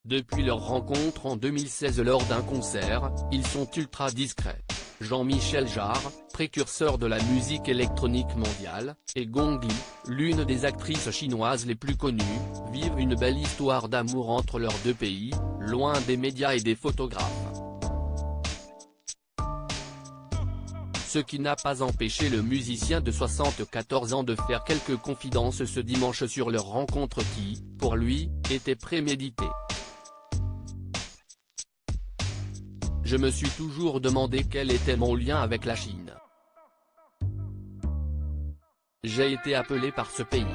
Depuis leur rencontre en 2016 lors d'un concert, ils sont ultra discrets. Jean-Michel Jarre, précurseur de la musique électronique mondiale, et Gong Li, l'une des actrices chinoises les plus connues, vivent une belle histoire d'amour entre leurs deux pays, loin des médias et des photographes. Ce qui n'a pas empêché le musicien de 74 ans de faire quelques confidences ce dimanche sur leur rencontre qui, pour lui, était préméditée. Je me suis toujours demandé quel était mon lien avec la Chine. J'ai été appelé par ce pays.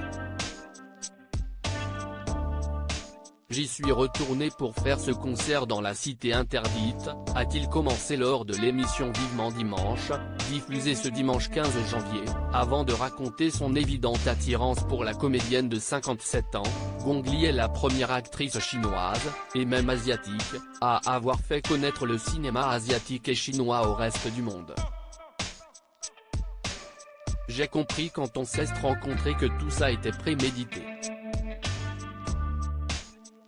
J'y suis retourné pour faire ce concert dans la cité interdite, a-t-il commencé lors de l'émission Vivement Dimanche, diffusée ce dimanche 15 janvier, avant de raconter son évidente attirance pour la comédienne de 57 ans. Gong Li est la première actrice chinoise, et même asiatique, à avoir fait connaître le cinéma asiatique et chinois au reste du monde. J'ai compris quand on s'est rencontré que tout ça était prémédité.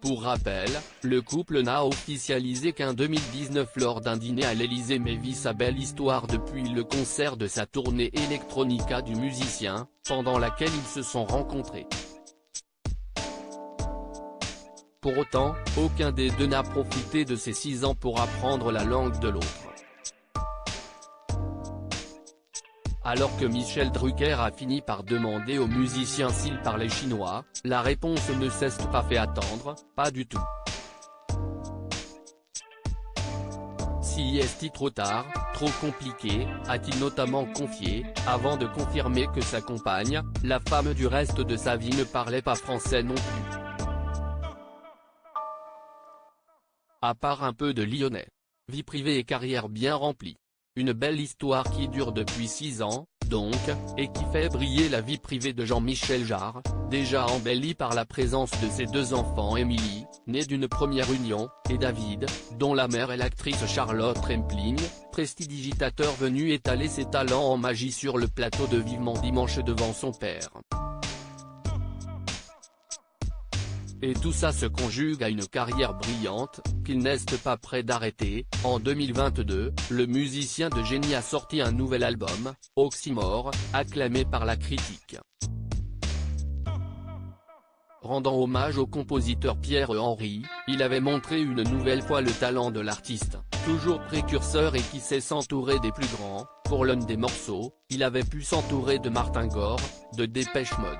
Pour rappel, le couple n'a officialisé qu'en 2019 lors d'un dîner à l'Élysée mais vit sa belle histoire depuis le concert de sa tournée Electronica du musicien, pendant laquelle ils se sont rencontrés. Pour autant, aucun des deux n'a profité de ces 6 ans pour apprendre la langue de l'autre. Alors que Michel Drucker a fini par demander au musicien s'il parlait chinois, la réponse ne s'est pas fait attendre, pas du tout. Si est-il trop tard, trop compliqué, a-t-il notamment confié, avant de confirmer que sa compagne, la femme du reste de sa vie ne parlait pas français non plus. À part un peu de lyonnais. Vie privée et carrière bien remplie. Une belle histoire qui dure depuis 6 ans, donc, et qui fait briller la vie privée de Jean-Michel Jarre, déjà embellie par la présence de ses 2 enfants Émilie, née d'une première union, et David, dont la mère est l'actrice Charlotte Rampling, prestidigitateur venu étaler ses talents en magie sur le plateau de Vivement Dimanche devant son père. Et tout ça se conjugue à une carrière brillante, qu'il n'est pas prêt d'arrêter. En 2022, le musicien de génie a sorti un nouvel album, Oxymore, acclamé par la critique. Rendant hommage au compositeur Pierre Henry, il avait montré une nouvelle fois le talent de l'artiste, toujours précurseur et qui sait s'entourer des plus grands. Pour l'un des morceaux, il avait pu s'entourer de Martin Gore, de Dépêche Mode.